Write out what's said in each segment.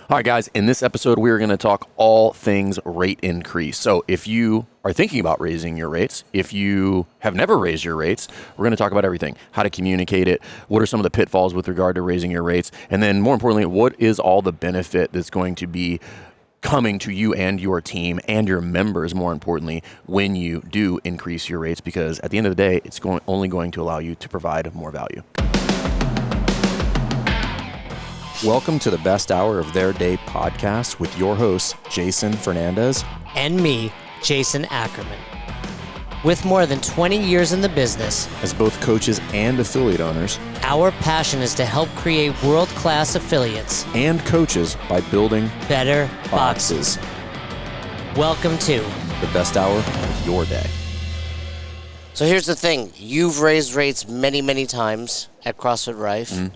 All right, guys, in this episode, we're going to talk all things rate increase. So if you are thinking about raising your rates, if you have never raised your rates, we're going to talk about everything, how to communicate it, what are some of the pitfalls with regard to raising your rates, and then more importantly, what is all the benefit that's going to be coming to you and your team and your members, more importantly, when you do increase your rates, because at the end of the day, it's only going to allow you to provide more value. Welcome to the best hour of their day podcast with your hosts, Jason Fernandez and me, Jason Ackerman. With more than 20 years in the business, as both coaches and affiliate owners, our passion is to help create world-class affiliates and coaches by building better boxes. Welcome to the best hour of your day. So here's the thing. You've raised rates many, many times at CrossFit Rife. Mm-hmm.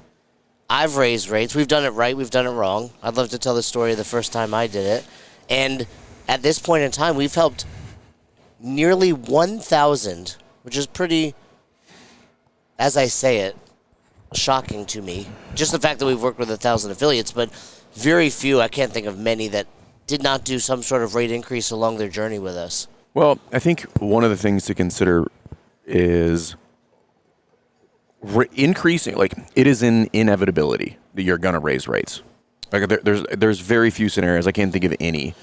I've raised rates. We've done it right. We've done it wrong. I'd love to tell the story of the first time I did it. And at this point in time, we've helped nearly 1,000, which is pretty, as I say it, shocking to me. Just the fact that we've worked with 1,000 affiliates, but very few, I can't think of many, that did not do some sort of rate increase along their journey with us. Well, I think one of the things to consider is increasing, like, it is an inevitability that you're going to raise rates. Like, there's very few scenarios. I can't think of any.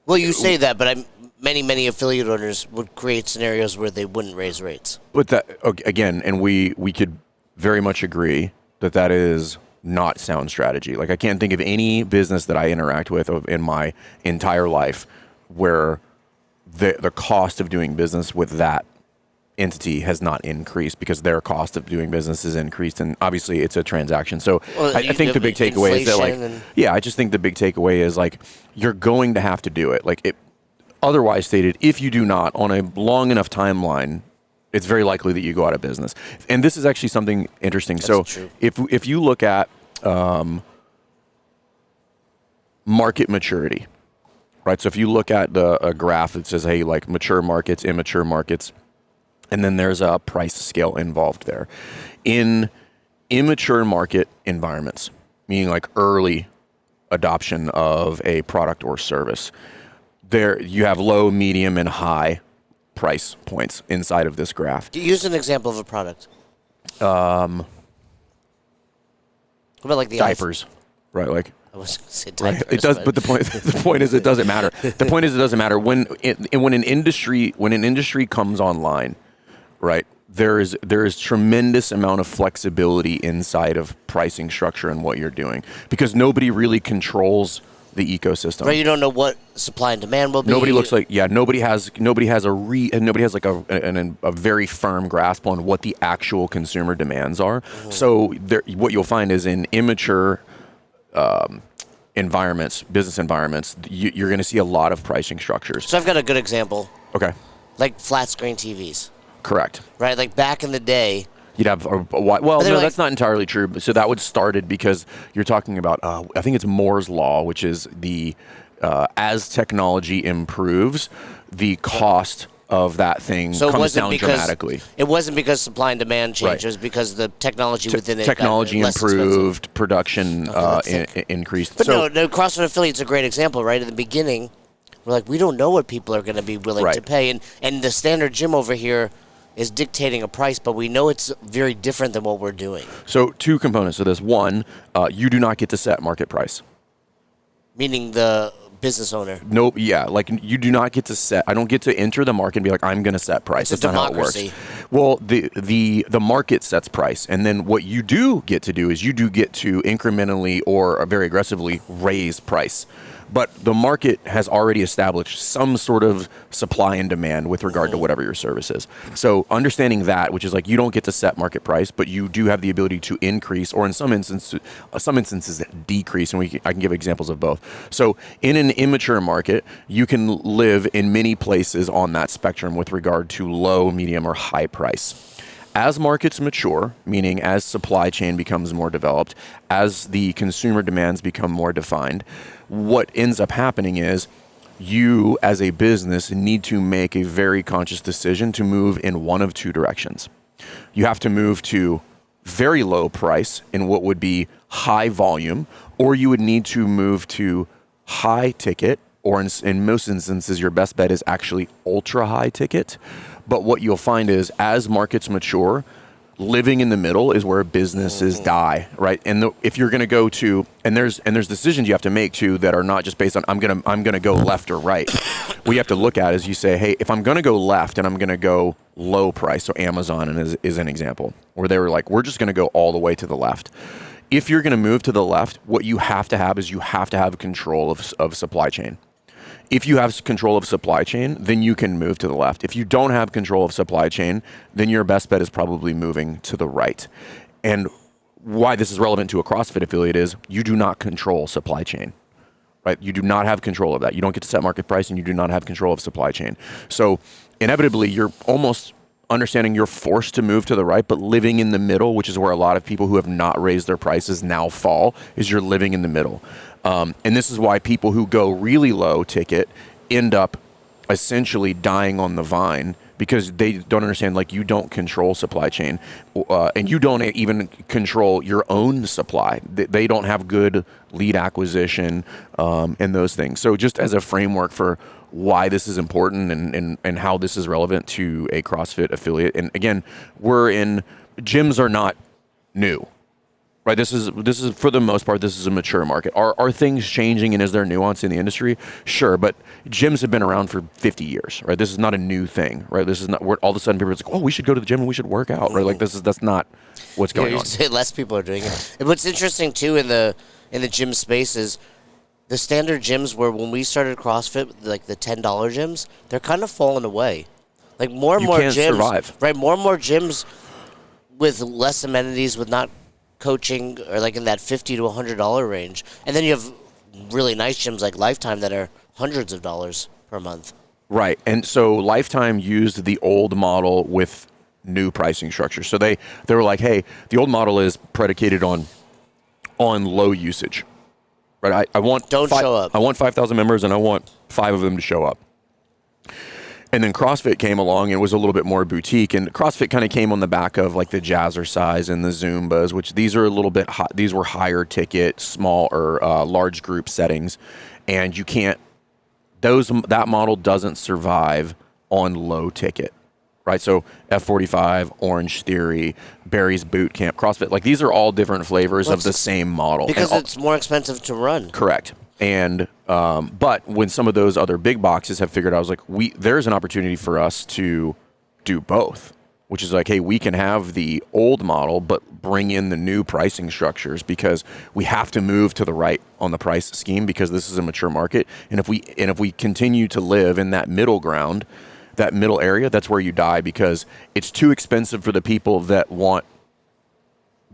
Well, you say that, but many affiliate owners would create scenarios where they wouldn't raise rates. But that, again, and we could very much agree that is not sound strategy. Like, I can't think of any business that I interact with in my entire life where the cost of doing business with that entity has not increased because their cost of doing business is increased, and obviously it's a transaction. So I think the big takeaway is that, I just think the big takeaway is, like, you're going to have to do it. Like, otherwise stated, if you do not on a long enough timeline, it's very likely that you go out of business. And this is actually something interesting. That's so true. If you look at market maturity, right? So if you look at a graph that says, hey, like, mature markets, immature markets, and then there's a price scale involved there. In immature market environments, meaning like early adoption of a product or service, there you have low, medium, and high price points inside of this graph. Use an example of a product. What about, like, the diapers, right? Like, I was going to say diapers. Right. It does, but the point is, it doesn't matter. The point is, it doesn't matter when an industry comes online. Right. There is tremendous amount of flexibility inside of pricing structure and what you're doing, because nobody really controls the ecosystem. Right. You don't know what supply and demand will be. Nobody has like a very firm grasp on what the actual consumer demands are. Mm-hmm. So what you'll find is in immature environments, business environments, you're going to see a lot of pricing structures. So I've got a good example. Okay. Like flat screen TVs. Correct. Right, like back in the day. You'd have that's not entirely true. So that would started because you're talking about, I think it's Moore's Law, which is the as technology improves, the cost of that thing comes down dramatically. It wasn't because supply and demand changed. Right. It was because the technology within it technology got improved, expensive. Production increased. But no, CrossFit Affiliate's a great example, right? At the beginning, we're like, we don't know what people are going to be willing to pay. And the standard gym over here is dictating a price, but we know it's very different than what we're doing. So two components to this. One, you do not get to set market price. Meaning the business owner. Nope. Yeah. Like, you do not get to set. I don't get to enter the market and be like, I'm going to set price. It's That's not how it works. Well, the market sets price, and then what you do get to do is you do get to incrementally or very aggressively raise price. But the market has already established some sort of supply and demand with regard to whatever your service is. So understanding that, which is like, you don't get to set market price, but you do have the ability to increase, or in some instances decrease, and I can give examples of both. So in an immature market, you can live in many places on that spectrum with regard to low, medium, or high price. As markets mature, meaning as supply chain becomes more developed, as the consumer demands become more defined, what ends up happening is you as a business need to make a very conscious decision to move in one of two directions. You have to move to very low price in what would be high volume, or you would need to move to high ticket, or in most instances, your best bet is actually ultra high ticket. But what you'll find is as markets mature, living in the middle is where businesses die, right? And if you're going to go to, and there's decisions you have to make too that are not just based on I'm gonna go left or right. What you have to look at is you say, hey, if I'm going to go left and I'm going to go low price, so Amazon is an example, where they were like, we're just going to go all the way to the left. If you're going to move to the left, what you have to have is you have to have control of supply chain. If you have control of supply chain, then you can move to the left. If you don't have control of supply chain, then your best bet is probably moving to the right. And why this is relevant to a CrossFit affiliate is you do not control supply chain, right? You do not have control of that. You don't get to set market price, and you do not have control of supply chain. So inevitably, you're almost understanding you're forced to move to the right, but living in the middle, which is where a lot of people who have not raised their prices now fall, is you're living in the middle. And this is why people who go really low ticket end up essentially dying on the vine, because they don't understand, like, you don't control supply chain, and you don't even control your own supply. They don't have good lead acquisition and those things. So just as a framework for why this is important and how this is relevant to a CrossFit affiliate. And again, gyms are not new. Right, this is for the most part, this is a mature market. Are things changing, and is there nuance in the industry? Sure, but gyms have been around for 50 years, right? This is not a new thing, right? This is not where all of a sudden people are like, oh, we should go to the gym and we should work out, right? Like that's not what's going on. Say less people are doing it. And what's interesting too in the gym space is the standard gyms where when we started CrossFit, like the $10 gyms, they're kind of falling away. Like more and more gyms, survive. Right? More and more gyms with less amenities, with not coaching, or like in that $50 to $100 range, and then you have really nice gyms like Lifetime that are hundreds of dollars per month. Right, and so Lifetime used the old model with new pricing structure. So they were like, hey, the old model is predicated on low usage. Right, I want show up. I want 5,000 members, and I want 5 of them to show up. And then CrossFit came along and was a little bit more boutique. And CrossFit kind of came on the back of like the Jazzercise and the Zumbas, which these are a little bit these were higher ticket, small or large group settings. And you can't, that model doesn't survive on low ticket, right? So F45, Orange Theory, Barry's Boot Camp, CrossFit, like these are all different flavors of the same model. Because it's more expensive to run. Correct. And but when some of those other big boxes have figured out, I was like, there's an opportunity for us to do both, which is like, hey, we can have the old model, but bring in the new pricing structures, because we have to move to the right on the price scheme, because this is a mature market. And if we continue to live in that middle ground, that middle area, that's where you die, because it's too expensive for the people that want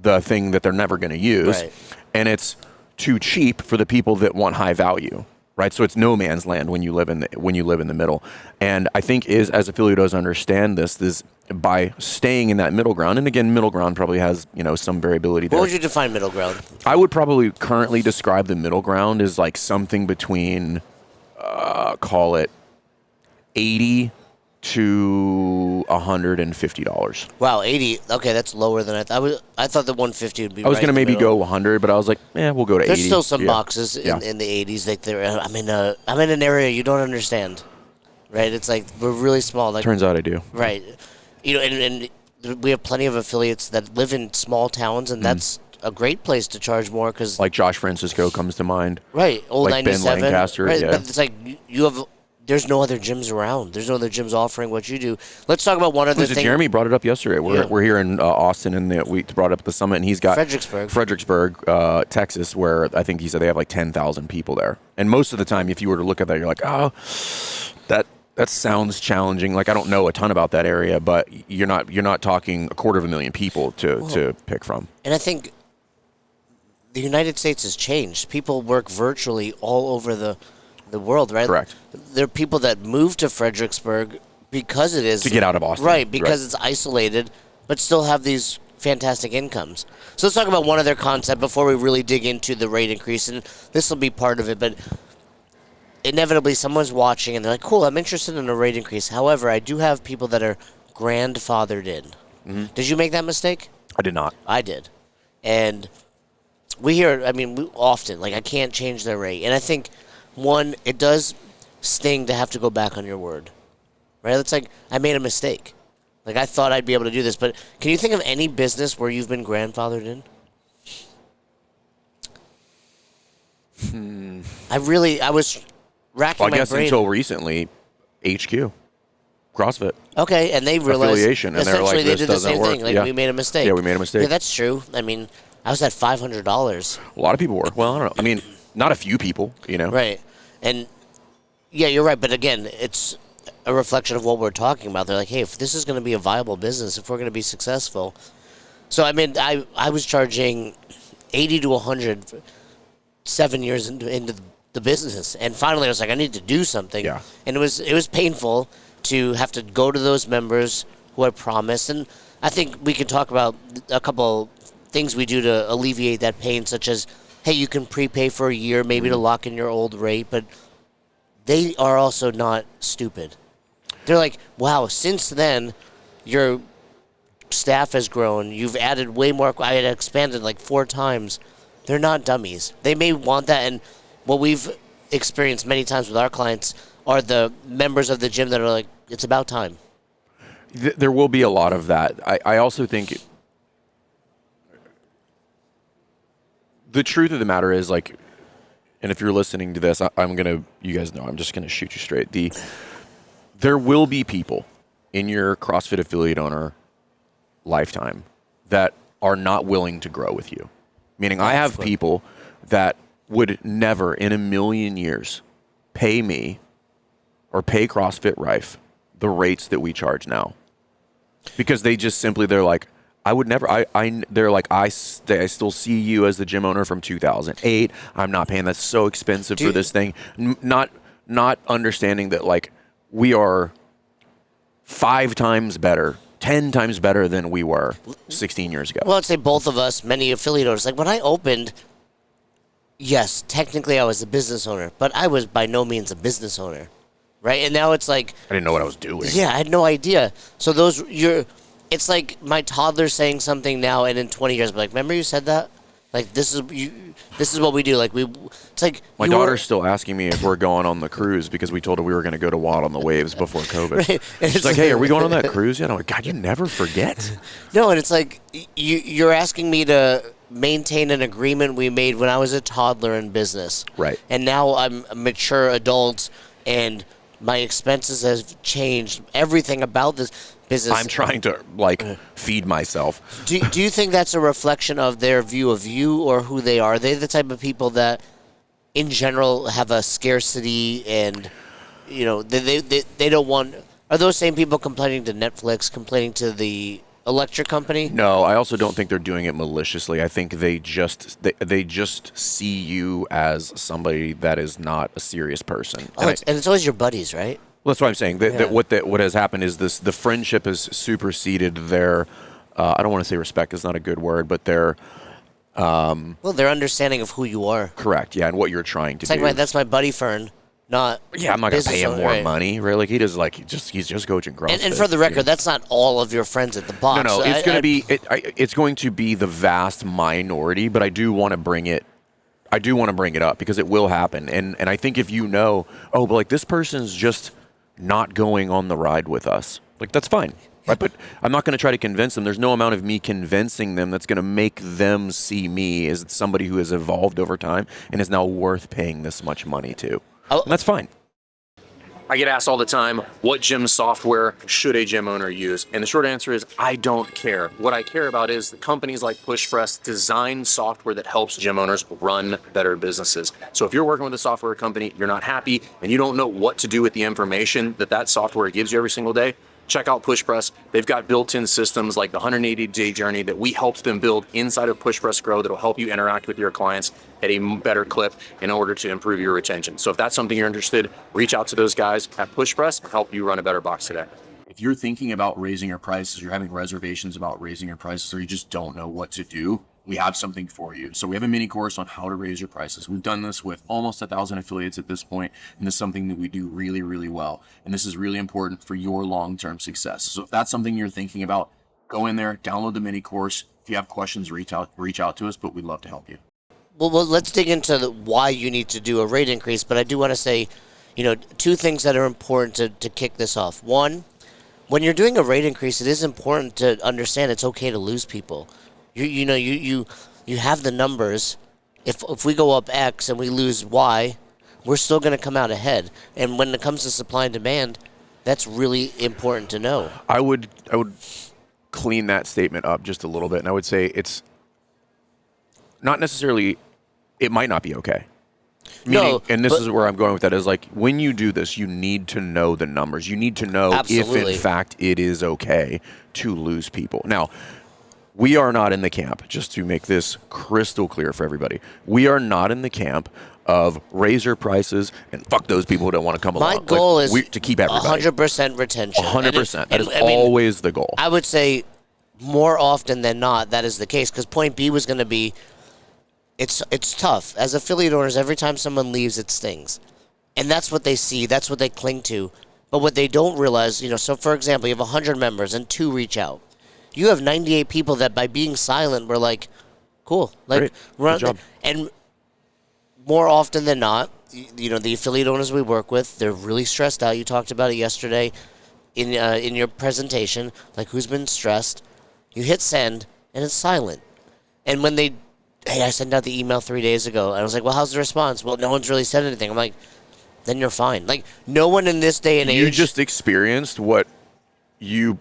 the thing that they're never going to use, right, and it's too cheap for the people that want high value, right? So it's no man's land when you live in the middle. And I think as affiliates understand this by staying in that middle ground. And again, middle ground probably has some variability there. What would you define middle ground? I would probably currently describe the middle ground as like something between call it $80 to $150. Wow, 80. Okay, that's lower than I thought. I thought the 150 would be. I was going to maybe go 100, but I was like, we'll go to 80. There's still some boxes in the 80s. Like I'm in an area you don't understand, right? It's like we're really small. Like, turns out I do. Right, and we have plenty of affiliates that live in small towns, and that's a great place to charge more, because like Josh Francisco comes to mind. Right, old like 97. Ben Lancaster. Right, yeah. but it's like you have. There's no other gyms around. There's no other gyms offering what you do. Let's talk about one other thing. Jeremy brought it up yesterday. We're here in Austin, and we brought up the summit, and he's got Fredericksburg, Texas, where I think he said they have like 10,000 people there. And most of the time, if you were to look at that, you're like, oh, that sounds challenging. Like, I don't know a ton about that area, but you're not talking 250,000 people to pick from. And I think the United States has changed. People work virtually all over the world, right? Correct. There are people that move to Fredericksburg because it is to get out of Austin, right? Because it's isolated, but still have these fantastic incomes. So let's talk about one other concept before we really dig into the rate increase, and this will be part of it. But inevitably, someone's watching and they're like, "Cool, I'm interested in a rate increase." However, I do have people that are grandfathered in. Mm-hmm. Did you make that mistake? I did not. I did, and we hear, I mean, often, like, I can't change their rate. And I think, one, it does sting to have to go back on your word, right? It's like, I made a mistake. Like, I thought I'd be able to do this. But can you think of any business where you've been grandfathered in? I was racking Well, I my guess brain. until recently, HQ, CrossFit. Okay, and they realized Affiliation, and they're essentially like, they "This did the doesn't same work." thing. Like, Yeah. we made a mistake. Yeah, we made a mistake. Yeah, that's true. I mean, I was at $500. A lot of people were. Well, I don't know. I mean, not a few people, Right. And yeah, you're right. But again, it's a reflection of what we're talking about. They're like, hey, if this is going to be a viable business, if we're going to be successful. So, I mean, I was charging 80 to 100 7 years into the business. And finally, I was like, I need to do something. Yeah. And it was painful to have to go to those members who I promised. And I think we can talk about a couple things we do to alleviate that pain, such as, hey, you can prepay for a year, maybe to lock in your old rate, but they are also not stupid. They're like, wow, since then, your staff has grown. You've added way more. I had expanded like 4 times. They're not dummies. They may want that. And what we've experienced many times with our clients are the members of the gym that are like, it's about time. There will be a lot of that. I also think the truth of the matter is, like, and if you're listening to this, you guys know, I'm just going to shoot you straight. There will be people in your CrossFit affiliate owner lifetime that are not willing to grow with you. Meaning, I have people that would never in a million years pay me or pay CrossFit Rife the rates that we charge now. Because they're like, I would never, they're like, I still see you as the gym owner from 2008. I'm not paying. That's so expensive for this thing. Not understanding that, like, we are 5 times better, 10 times better than we were 16 years ago. Well, I'd say both of us, many affiliate owners, like when I opened, yes, technically I was a business owner, but I was by no means a business owner, right? And now it's like, I didn't know what I was doing. yeah, I had no idea. So it's like my toddler saying something now, and in 20 years, I'll be like, remember you said that? Like, this is what we do. Like, it's like My daughter's still asking me if we're going on the cruise because we told her we were going to go to Wild on the Waves before COVID. Right. She's like, hey, are we going on that cruise yet? I'm like, God, you never forget. No, and it's like you're asking me to maintain an agreement we made when I was a toddler in business. Right. And now I'm a mature adult, and my expenses have changed. Everything about this business. I'm trying to, like, feed myself. Do you think that's a reflection of their view of you or who they are? Are they the type of people that, in general, have a scarcity and, they don't want... Are those same people complaining to Netflix, complaining to the electric company? No, I also don't think they're doing it maliciously. I think they just see you as somebody that is not a serious person. Oh, and it's always your buddies, right? Well, that's what I'm saying. What has happened is the friendship has superseded their, I don't want to say respect is not a good word, but their... well, their understanding of who you are. Correct, yeah, and what you're trying to It's like, do. right, that's my buddy Fern, not... Yeah, I'm not going to pay him business more owner, right. money, right? Like, he's just coaching CrossFit. And for the record, that's not all of your friends at the box. No, it's going to be the vast minority, but I do want to bring it up because it will happen. And I think if you know, but like this person's just not going on the ride with us, like that's fine. Right? But I'm not going to try to convince them. There's no amount of me convincing them that's going to make them see me as somebody who has evolved over time and is now worth paying this much money to. And that's fine. I get asked all the time, what gym software should a gym owner use? And the short answer is, I don't care. What I care about is the companies like PushPress design software that helps gym owners run better businesses. So if you're working with a software company, you're not happy, and you don't know what to do with the information that software gives you every single day, check out PushPress. They've got built-in systems like the 180-day journey that we helped them build inside of PushPress Grow that'll help you interact with your clients at a better clip in order to improve your retention. So if that's something you're interested, reach out to those guys at PushPress and help you run a better box today. If you're thinking about raising your prices, you're having reservations about raising your prices, or you just don't know what to do, we have something for you. So we have a mini course on how to raise your prices. We've done this with almost 1,000 affiliates at this point, and this is something that we do really, really well. And this is really important for your long-term success. So if that's something you're thinking about, go in there, download the mini course. If you have questions, reach out to us, but we'd love to help you. Well, let's dig into why you need to do a rate increase. But I do want to say, two things that are important to kick this off. One, when you're doing a rate increase, it is important to understand it's okay to lose people. You have the numbers. If we go up X and we lose Y, we're still going to come out ahead. And when it comes to supply and demand, that's really important to know. I would clean that statement up just a little bit, and I would say it's not necessarily. It might not be okay. Meaning, and this is where I'm going with that, is like when you do this, you need to know the numbers. You need to know Absolutely. if in fact it is okay to lose people. Now, we are not in the camp, just to make this crystal clear for everybody, we are not in the camp of raise your prices and fuck those people who don't want to come along. My goal is to keep everybody. 100% retention. 100%. That is always the goal. I would say more often than not that is the case, because point B was going to be, it's tough. As affiliate owners, every time someone leaves, it stings. And that's what they see. That's what they cling to. But what they don't realize, so for example, you have 100 members and 2 reach out. You have 98 people that by being silent were like, cool. Like, Good job. And more often than not, the affiliate owners we work with, they're really stressed out. You talked about it yesterday in your presentation, like who's been stressed. You hit send, and it's silent. And when I sent out the email 3 days ago, and I was like, well, how's the response? Well, no one's really said anything. I'm like, then you're fine. Like, no one in this day and age. You just experienced what you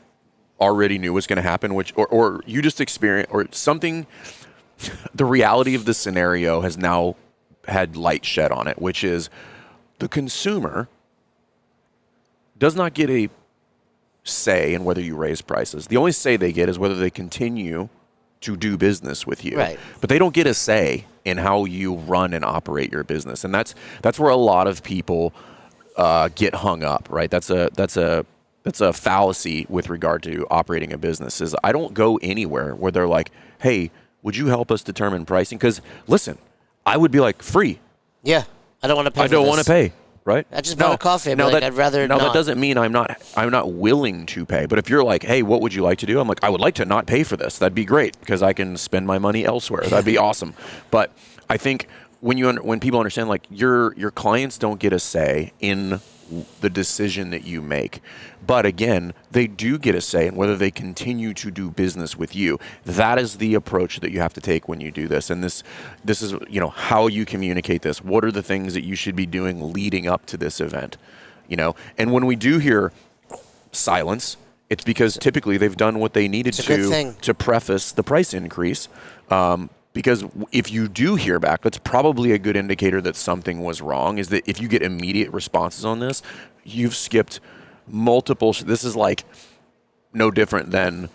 already knew was going to happen, or you just experienced, or something, the reality of the scenario has now had light shed on it, which is the consumer does not get a say in whether you raise prices. The only say they get is whether they continue to do business with you. Right. But they don't get a say in how you run and operate your business. And that's where a lot of people get hung up, right? That's a fallacy with regard to operating a business. Is I don't go anywhere where they're like, hey, would you help us determine pricing? Because listen, I would be like, free. Yeah, I don't want to pay. I don't want to pay. Right? I just bought a coffee. I'd rather not. That doesn't mean I'm not willing to pay. But if you're like, hey, what would you like to do? I'm like, I would like to not pay for this. That'd be great because I can spend my money elsewhere. That'd be awesome. But I think when people understand, like, your clients don't get a say in the decision that you make, but again, they do get a say in whether they continue to do business with you. That is the approach that you have to take when you do this. And this is how you communicate this. What are the things that you should be doing leading up to this event? And when we do hear silence, it's because typically they've done what they needed to preface the price increase. Because if you do hear back, that's probably a good indicator that something was wrong, is that if you get immediate responses on this, you've skipped multiple. This is like no different than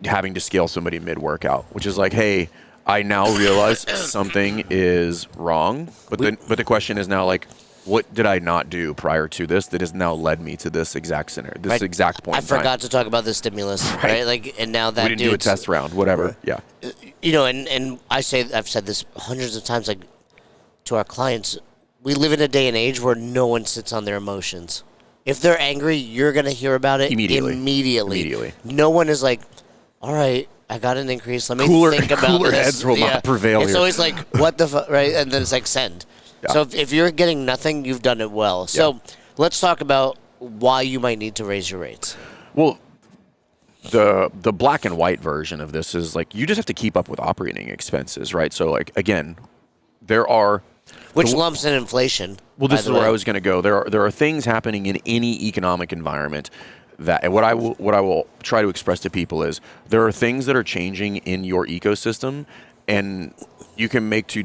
having to scale somebody mid-workout, which is like, hey, I now realize something is wrong. But the question is now, like, what did I not do prior to this that has now led me to this exact scenario, this exact point? I forgot to talk about the stimulus, right? Like, and now that we didn't do a test round, whatever. Yeah. And I've said this hundreds of times, like, to our clients, we live in a day and age where no one sits on their emotions. If they're angry, you're going to hear about it immediately. No one is like, all right, I got an increase. Let me think about cooler this. Heads will not prevail. It's here. always like, what the fuck, right? And then it's like, send. Yeah. So if you're getting nothing, you've done it well. So let's talk about why you might need to raise your rates. Well, the black and white version of this is like, you just have to keep up with operating expenses, right? So, like, again, there are... Which lumps in inflation. Well, this is where I was going to go. There are things happening in any economic environment that, and what I will try to express to people is, there are things that are changing in your ecosystem, and you can make two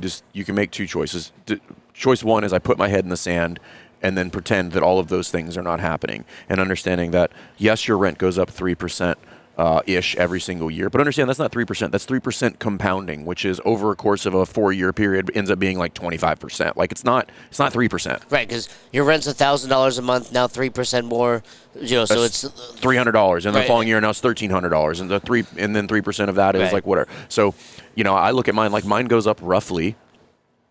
choices. Choice one is I put my head in the sand and then pretend that all of those things are not happening, and understanding that, yes, your rent goes up 3% ish every single year, but understand that's not 3%. That's 3% compounding, which is over a course of a 4-year period ends up being like 25%. Like, it's not 3%. Right, because your rent's $1,000 a month, now 3% more. So it's $300, and the following year now it's $1,300, and then 3% of that is like whatever. So, I look at mine, like, mine goes up roughly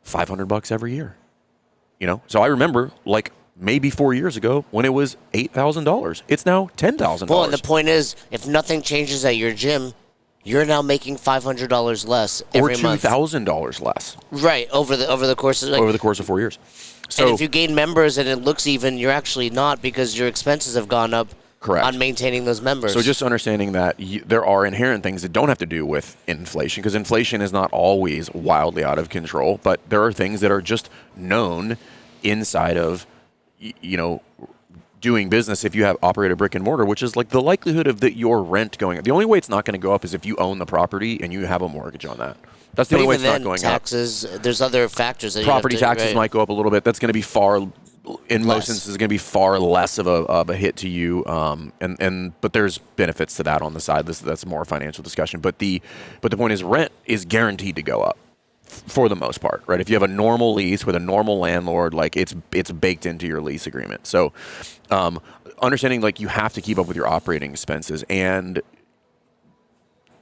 $500 every year. So I remember, like, maybe 4 years ago when it was $8,000. It's now $10,000. Well, and the point is, if nothing changes at your gym, you're now making $500 less or every month. $2,000 less Right, over the course of over the course of 4 years. So and if you gain members and it looks even, you're actually not, because your expenses have gone up. Correct. On maintaining those members. So just understanding that there are inherent things that don't have to do with inflation, because inflation is not always wildly out of control, but there are things that are just known inside of, doing business. If you have operate a brick and mortar, which is like the likelihood of your rent going up. The only way it's not going to go up is if you own the property and you have a mortgage on that. That's the only way it's not going taxes, up. There's other factors. That property taxes might go up a little bit. That's going to be in most instances, going to be far less of a hit to you, but there's benefits to that on the side. That's more financial discussion. But the point is, rent is guaranteed to go up for the most part, right? If you have a normal lease with a normal landlord, like it's baked into your lease agreement. So, understanding like you have to keep up with your operating expenses and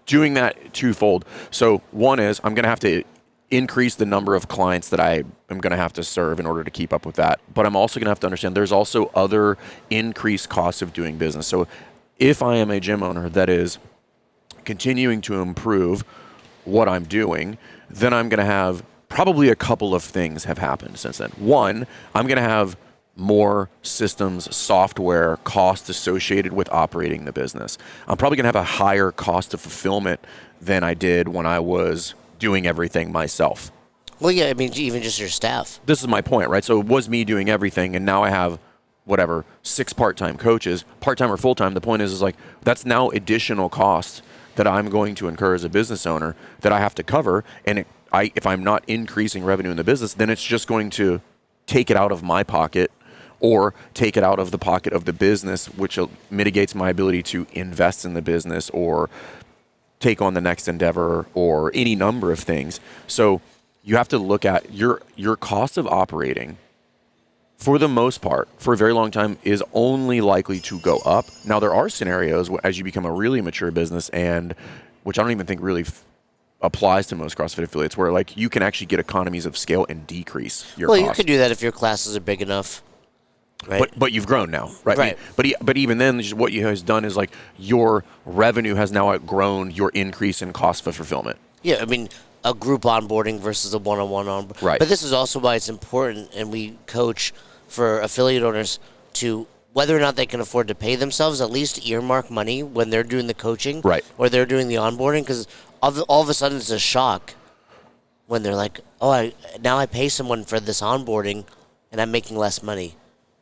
doing that twofold. So one is I'm going to have to increase the number of clients that I am going to have to serve in order to keep up with that. But I'm also going to have to understand there's also other increased costs of doing business. So if I am a gym owner that is continuing to improve what I'm doing, then I'm going to have probably a couple of things have happened since then. One, I'm going to have more systems, software costs associated with operating the business. I'm probably going to have a higher cost of fulfillment than I did when I was doing everything myself. Well, yeah, I mean, even just your staff. This is my point, right? So it was me doing everything, and now I have, 6 part-time coaches, part-time or full-time. The point is like, that's now additional costs that I'm going to incur as a business owner that I have to cover. And if I'm not increasing revenue in the business, then it's just going to take it out of my pocket or take it out of the pocket of the business, which mitigates my ability to invest in the business or take on the next endeavor or any number of things. So you have to look at your cost of operating, for the most part, for a very long time, is only likely to go up. Now, there are scenarios as you become a really mature business, and which I don't even think really applies to most CrossFit affiliates, where like you can actually get economies of scale and decrease your cost. Well, you could do that if your classes are big enough. Right. But you've grown now, right? Right. But even then, what you has done is like your revenue has now outgrown your increase in cost for fulfillment. Yeah, I mean, a group onboarding versus a one-on-one onboarding. Right. But this is also why it's important, and we coach for affiliate owners to, whether or not they can afford to pay themselves, at least earmark money when they're doing the coaching, right, or they're doing the onboarding, because all of a sudden it's a shock when they're like, oh, now I pay someone for this onboarding, and I'm making less money.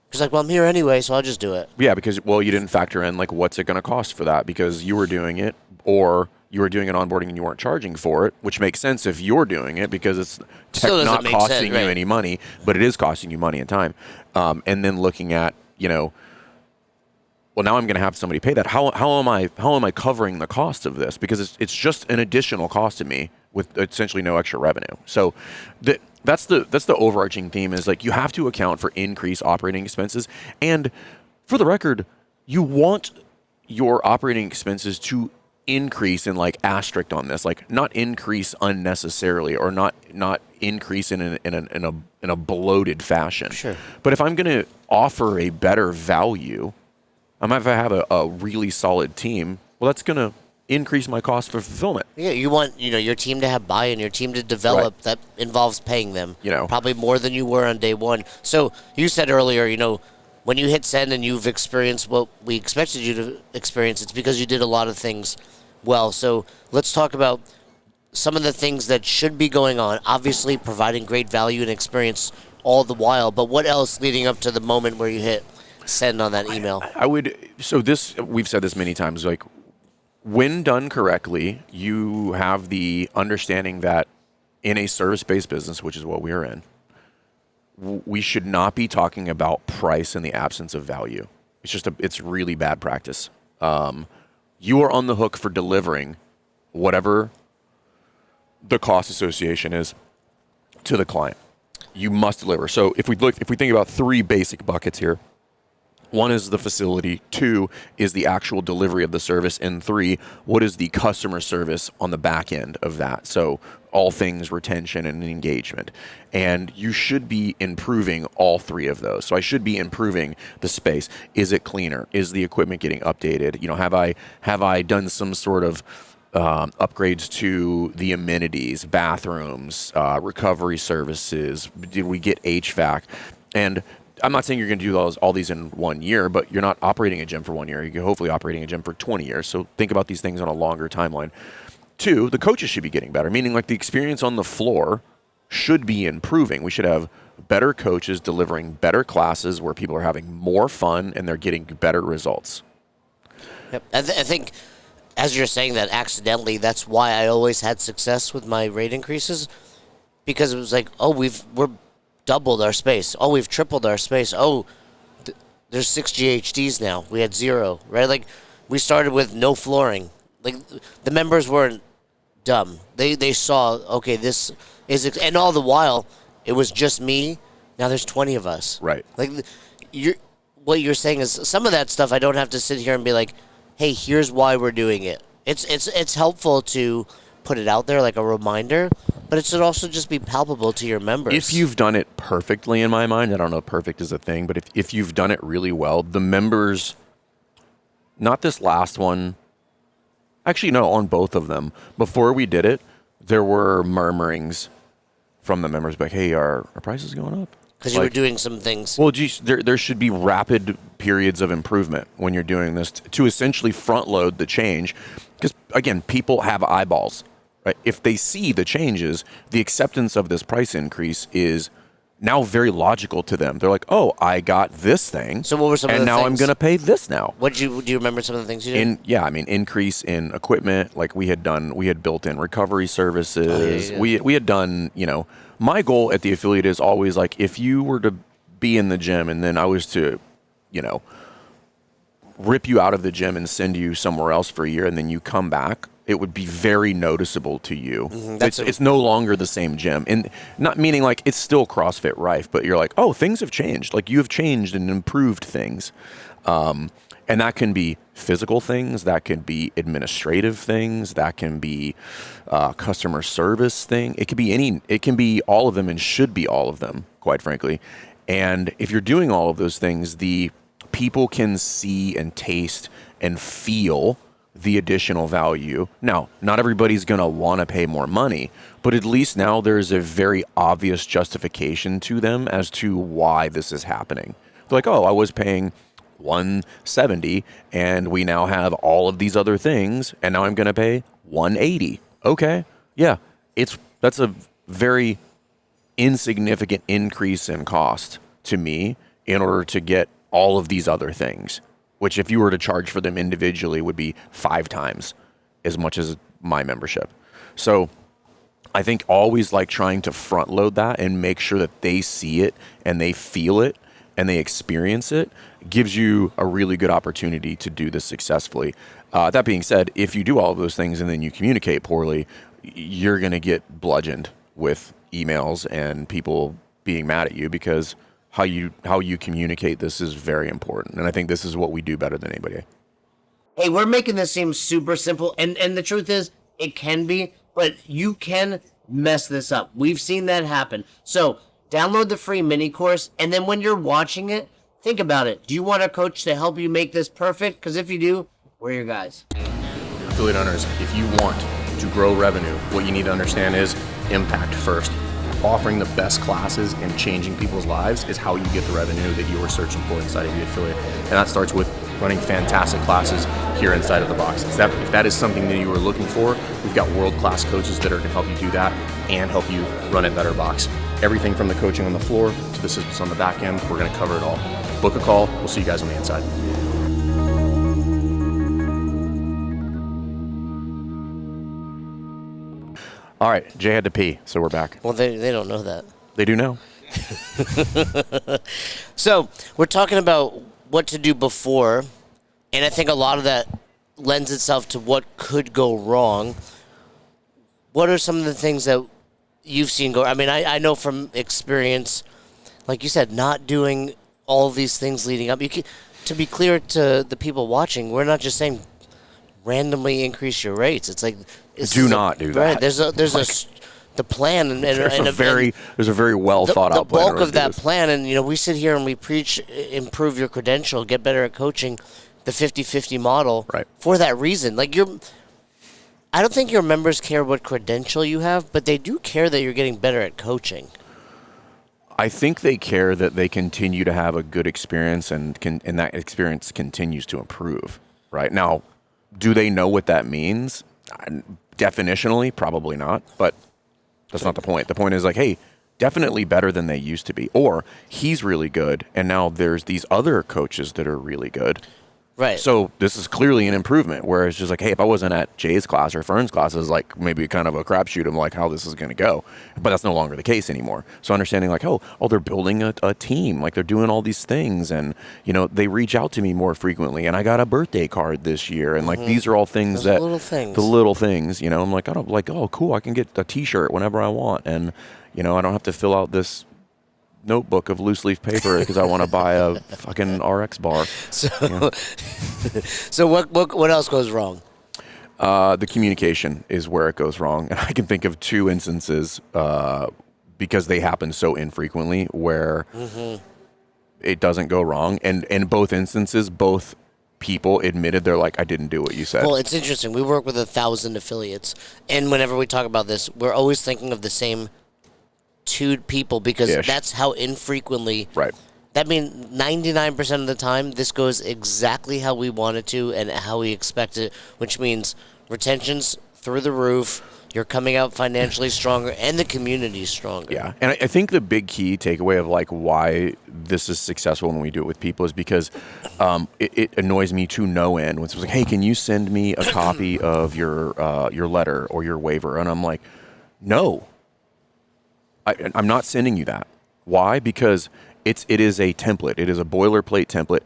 Because like, well, I'm here anyway, so I'll just do it. Yeah, because, well, you didn't factor in, like, what's it going to cost for that, because you were doing it, or you were doing an onboarding and you weren't charging for it, which makes sense if you're doing it, because it's not costing you any money, but it is costing you money and time. And then looking at, well, now I'm going to have somebody pay that. How am I covering the cost of this? Because it's just an additional cost to me with essentially no extra revenue. So that's the overarching theme, is like you have to account for increased operating expenses. And for the record, you want your operating expenses to increase in like asterisk on this, like not increase unnecessarily or not increase in a bloated fashion. Sure. But if I'm going to offer a better value, if I have a really solid team, well, that's going to increase my cost for fulfillment. Yeah, you want your team to have buy-in, your team to develop. Right. That involves paying them. Probably more than you were on day one. So you said earlier, when you hit send and you've experienced what we expected you to experience, it's because you did a lot of things well. So let's talk about some of the things that should be going on. Obviously, providing great value and experience all the while. But what else leading up to the moment where you hit send on that email? We've said this many times, like, when done correctly, you have the understanding that in a service-based business, which is what we're in, we should not be talking about price in the absence of value. It's really bad practice. You are on the hook for delivering whatever the cost association is to the client. You must deliver. So if we think about 3 basic buckets here, 1 is the facility, 2 is the actual delivery of the service, and 3, what is the customer service on the back end of that? So all things retention and engagement. And you should be improving all 3 of those. So I should be improving the space. Is it cleaner? Is the equipment getting updated? Have I done some sort of upgrades to the amenities, bathrooms, recovery services? Did we get HVAC? And I'm not saying you're going to do all these in 1 year, but you're not operating a gym for 1 year. You're hopefully operating a gym for 20 years. So think about these things on a longer timeline. 2, the coaches should be getting better, meaning like the experience on the floor should be improving. We should have better coaches delivering better classes where people are having more fun and they're getting better results. Yep. I think, as you're saying that accidentally, that's why I always had success with my rate increases, because it was like, oh, we're doubled our space. Oh, we've tripled our space. Oh, there's 6 GHDs now. We had 0, right? Like, we started with no flooring. Like, the members weren't dumb. They saw, okay, this is, and all the while, it was just me. Now there's 20 of us. Right. Like, what you're saying is some of that stuff I don't have to sit here and be like, hey, here's why we're doing it. It's helpful to put it out there like a reminder, but it should also just be palpable to your members. If you've done it perfectly, in my mind, I don't know if perfect is a thing, but if you've done it really well, the members, not this last one, actually, no, on both of them, before we did it, there were murmurings from the members like, hey, our price is going up. Because you were doing some things. Well, geez, there should be rapid periods of improvement when you're doing this to essentially front load the change. Because, again, people have eyeballs. Right? If they see the changes, the acceptance of this price increase is now very logical to them. They're like, oh, I got this thing. So what were some of the things? And now I'm going to pay this now. Do you remember some of the things you did? Increase in equipment. Like we had built in recovery services. Oh, yeah. We had done, my goal at the affiliate is always like, if you were to be in the gym and then I was to, rip you out of the gym and send you somewhere else for a year and then you come back, it would be very noticeable to you. Mm-hmm. It's no longer the same gym. And not meaning like it's still CrossFit Rife, but you're like, oh, things have changed. Like you have changed and improved things. And that can be physical things. That can be administrative things. That can be customer service thing. It can be all of them and should be all of them, quite frankly. And if you're doing all of those things, the people can see and taste and feel the additional value. Now, not everybody's going to want to pay more money, but at least now there's a very obvious justification to them as to why this is happening. They're like, oh, I was paying $170 and we now have all of these other things and now I'm going to pay $180. Okay. Yeah. That's a very insignificant increase in cost to me in order to get all of these other things, which if you were to charge for them individually would be 5 times as much as my membership. So I think always like trying to front load that and make sure that they see it and they feel it and they experience it gives you a really good opportunity to do this successfully. That being said, if you do all of those things and then you communicate poorly, you're going to get bludgeoned with emails and people being mad at you because how you communicate this is very important. And I think this is what we do better than anybody. Hey, we're making this seem super simple. And the truth is, it can be, but you can mess this up. We've seen that happen. So download the free mini course. And then when you're watching it, think about it. Do you want a coach to help you make this perfect? Because if you do, we're your guys. Affiliate owners, if you want to grow revenue, what you need to understand is impact first. Offering the best classes and changing people's lives is how you get the revenue that you are searching for inside of the affiliate. And that starts with running fantastic classes here inside of the box. If that is something that you are looking for, we've got world-class coaches that are going to help you do that and help you run a better box. Everything from the coaching on the floor to the systems on the back end, we're going to cover it all. Book a call. We'll see you guys on the inside. All right, Jay had to pee, so we're back. Well, they don't know that. They do now. So we're talking about what to do before, and I think a lot of that lends itself to what could go wrong. What are some of the things that you've seen go? I mean, I know from experience, like you said, not doing all of these things leading up. To be clear to the people watching, we're not just saying randomly increase your rates. It's like do not do that. Right. There's the plan and there's a very well thought out plan. The bulk of that plan, and we sit here and we preach improve your credential, get better at coaching, the 50-50 model, right, for that reason. Like I don't think your members care what credential you have, but they do care that you're getting better at coaching. I think they care that they continue to have a good experience and that experience continues to improve. Right now, do they know what that means? Definitionally, probably not. But that's not the point. The point is like, hey, definitely better than they used to be. Or he's really good, and now there's these other coaches that are really good. Right. So this is clearly an improvement, where it's just like, hey, if I wasn't at Jay's class or Fern's class, it's like maybe kind of a crapshoot of like how this is going to go. But that's no longer the case anymore. So understanding like, oh, they're building a team, like they're doing all these things, and they reach out to me more frequently. And I got a birthday card this year, and like these are all things the little things. I'm like, oh, cool, I can get a T-shirt whenever I want, and I don't have to fill out this notebook of loose leaf paper because I want to buy a fucking RX bar. So, so what else goes wrong? The communication is where it goes wrong, and I can think of 2 instances because they happen so infrequently where it doesn't go wrong, and in both instances, both people admitted they're like, I didn't do what you said. Well, it's interesting. We work with 1,000 affiliates, and whenever we talk about this, we're always thinking of the same 2 people because that's how infrequently. Right. That means 99% of the time, this goes exactly how we want it to and how we expect it, which means retention's through the roof. You're coming out financially stronger, and the community's stronger. Yeah, and I think the big key takeaway of like why this is successful when we do it with people is because it annoys me to no end when someone's like, "Hey, can you send me a copy of your letter or your waiver?" And I'm like, "No, I'm not sending you that." Why? Because it is a template. It is a boilerplate template.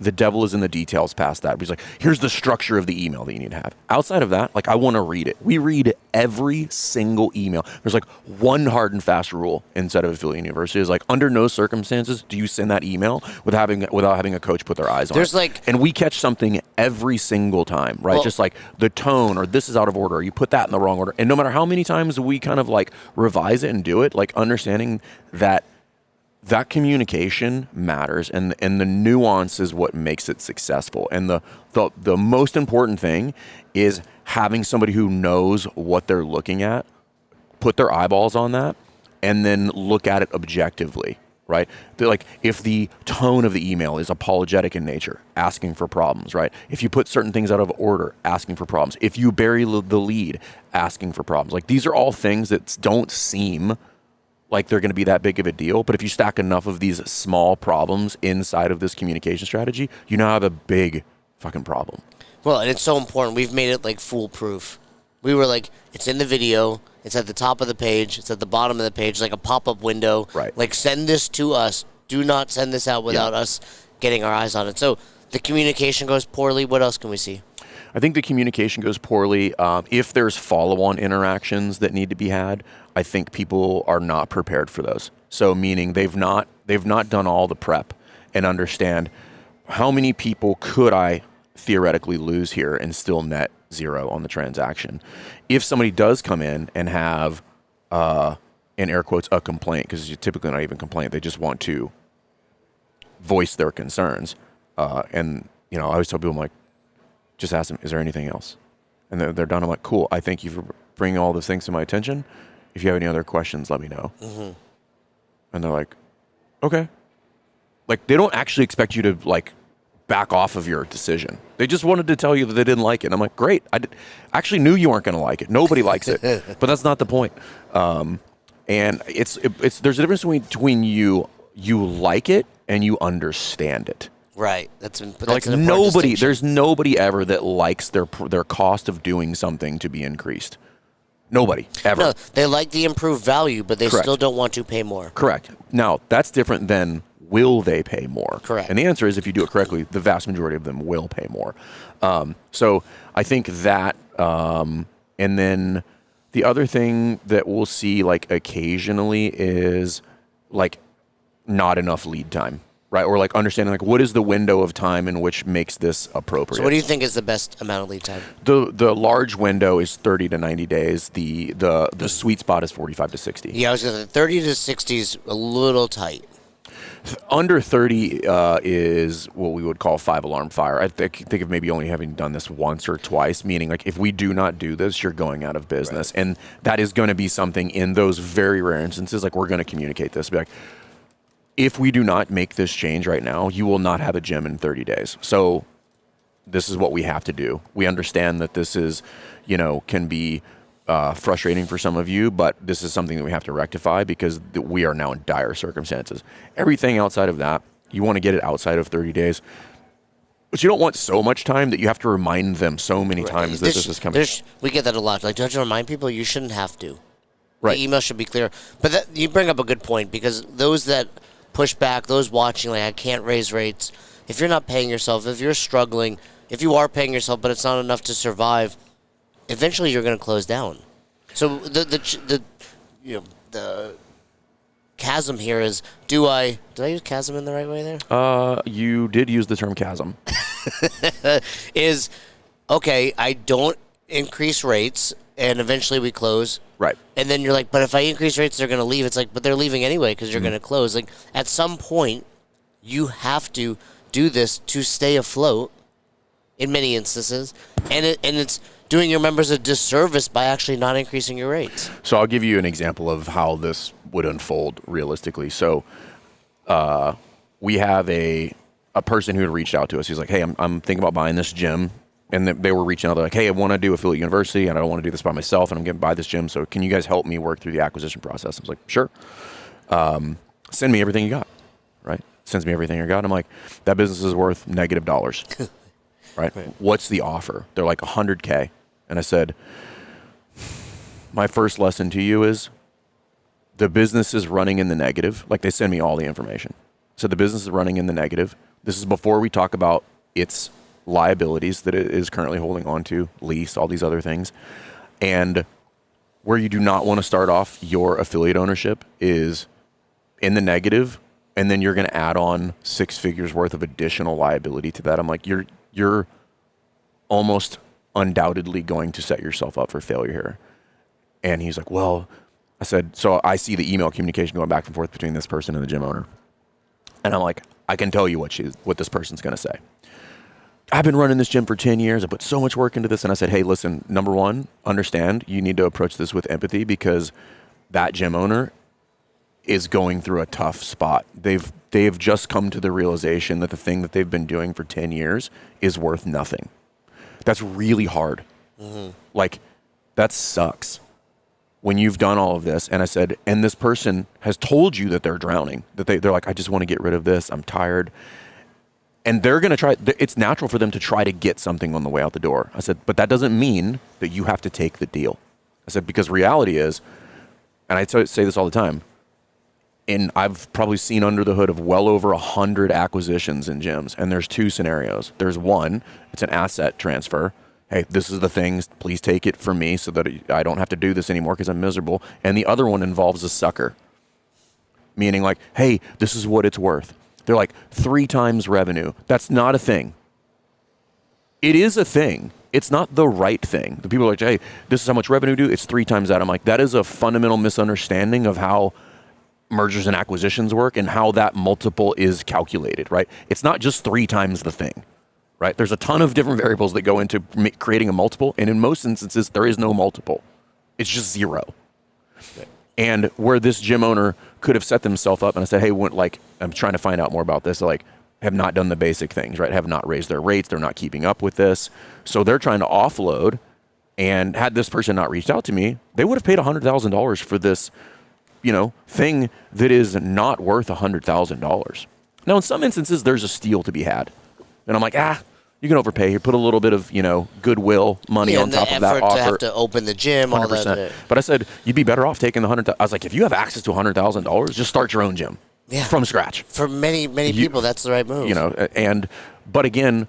The devil is in the details past that. He's like, here's the structure of the email that you need to have. Outside of that, like I want to read it. We read every single email. There's like one hard and fast rule inside of Affiliate University is like, under no circumstances do you send that email without having a coach put their eyes on it. And we catch something every single time, right? Just like the tone, or this is out of order, or you put that in the wrong order. And no matter how many times we kind of like revise it and do it, like understanding that communication matters, and the nuance is what makes it successful. And the most important thing is having somebody who knows what they're looking at, put their eyeballs on that, and then look at it objectively, right? They're like, if the tone of the email is apologetic in nature, asking for problems, right? If you put certain things out of order, asking for problems. If you bury the lead, asking for problems. Like these are all things that don't seem like they're going to be that big of a deal. But if you stack enough of these small problems inside of this communication strategy, you now have a big fucking problem. Well, and it's so important. We've made it like foolproof. We were like, it's in the video. It's at the top of the page. It's at the bottom of the page, like a pop-up window. Right. Like, send this to us. Do not send this out without us getting our eyes on it. So the communication goes poorly. What else can we see? I think the communication goes poorly. If there's follow-on interactions that need to be had, I think people are not prepared for those. So meaning they've not done all the prep and understand how many people could I theoretically lose here and still net zero on the transaction. If somebody does come in and have, in air quotes, a complaint, because it's typically not even a complaint, they just want to voice their concerns. And I always tell people, I'm like, just ask them, is there anything else? And they're done. I'm like, cool. I thank you for bringing all those things to my attention. If you have any other questions, let me know. Mm-hmm. And they're like, okay. Like, they don't actually expect you to, like, back off of your decision. They just wanted to tell you that they didn't like it. And I'm like, great. Actually knew you weren't going to like it. Nobody likes it. But that's not the point. And it's there's a difference between you like it and you understand it. Right. That's like nobody. There's nobody ever that likes their cost of doing something to be increased. Nobody ever. No, they like the improved value, but they Correct. still don't want to pay more. Correct. Now that's different than will they pay more. Correct. And the answer is, if you do it correctly, the vast majority of them will pay more. So I think that, and then the other thing that we'll see like occasionally is like not enough lead time. Right, or like understanding like what is the window of time in which makes this appropriate. So what do you think is the best amount of lead time? The large window is 30 to 90 days. The sweet spot is 45 to 60. Yeah, I was going to say 30 to 60 is a little tight. Under 30 is what we would call 5-alarm fire. I think of maybe only having done this once or twice, meaning like if we do not do this, you're going out of business. Right. And that is going to be something in those very rare instances, like we're going to communicate this. Be like, if we do not make this change right now, you will not have a gym in 30 days. So this is what we have to do. We understand that this is, can be frustrating for some of you, but this is something that we have to rectify because we are now in dire circumstances. Everything outside of that, you want to get it outside of 30 days, but you don't want so much time that you have to remind them so many times that this is coming. We get that a lot. Like, don't you remind people? You shouldn't have to. Right. The email should be clear. But you bring up a good point, because those that push back, those watching, like, I can't raise rates. If you're not paying yourself, if you're struggling, if you are paying yourself but it's not enough to survive, eventually you're going to close down. So the chasm here is, did I use chasm in the right way there? You did use the term chasm. Is, okay, I don't increase rates and eventually we close. Right. And then you're like, but if I increase rates, they're going to leave. It's like, but they're leaving anyway because you're going to close. Like, at some point, you have to do this to stay afloat in many instances. And it's doing your members a disservice by actually not increasing your rates. So I'll give you an example of how this would unfold realistically. So we have a person who had reached out to us. He's like, hey, I'm thinking about buying this gym. And they were reaching out. They're like, hey, I want to do affiliate university, and I don't want to do this by myself, and I'm going to buy this gym. So can you guys help me work through the acquisition process? I was like, sure. Send me everything you got, right? Sends me everything you got. I'm like, that business is worth negative dollars, right? What's the offer? They're like $100K. And I said, my first lesson to you is the business is running in the negative. Like, they send me all the information. So the business is running in the negative. This is before we talk about its liabilities that it is currently holding on to, lease, all these other things. And where you do not want to start off your affiliate ownership is in the negative, and then you're going to add on 6 figures worth of additional liability to that. I'm like, you're almost undoubtedly going to set yourself up for failure here. And he's like, well, I said, so I see the email communication going back and forth between this person and the gym owner. And I'm like, I can tell you what this person's going to say. I've been running this gym for 10 years. I put so much work into this. And I said, hey, listen, number one, understand you need to approach this with empathy, because that gym owner is going through a tough spot. They've just come to the realization that the thing that they've been doing for 10 years is worth nothing. That's really hard. Mm-hmm. Like, that sucks when you've done all of this. And I said, and this person has told you that they're drowning, that they're like, I just want to get rid of this. I'm tired. And they're going to try, it's natural for them to try to get something on the way out the door. I said, but that doesn't mean that you have to take the deal. I said, because reality is, and I say this all the time, and I've probably seen under the hood of well over 100 acquisitions in gyms, and there's 2 scenarios. There's one, it's an asset transfer. Hey, this is the things, please take it from me so that I don't have to do this anymore because I'm miserable. And the other one involves a sucker, meaning like, hey, this is what it's worth. They're like 3 times revenue. That's not a thing. It is a thing. It's not the right thing. The people are like, hey, this is how much revenue do. It's 3 times that. I'm like, that is a fundamental misunderstanding of how mergers and acquisitions work and how that multiple is calculated, right? It's not just 3 times the thing, right? There's a ton of different variables that go into creating a multiple. And in most instances, there is no multiple. It's just 0. And where this gym owner could have set themselves up, and I said, hey, I'm trying to find out more about this. Like, have not done the basic things, right? Have not raised their rates. They're not keeping up with this. So they're trying to offload. And had this person not reached out to me, they would have paid $100,000 for this, thing that is not worth $100,000. Now, in some instances, there's a steal to be had. And I'm like, you can overpay here. Put a little bit of, goodwill money on top of that offer. To have to open the gym, 100%. All that. But I said, you'd be better off taking the $100,000. I was like, if you have access to $100,000, just start your own gym from scratch. For many people, that's the right move. But again,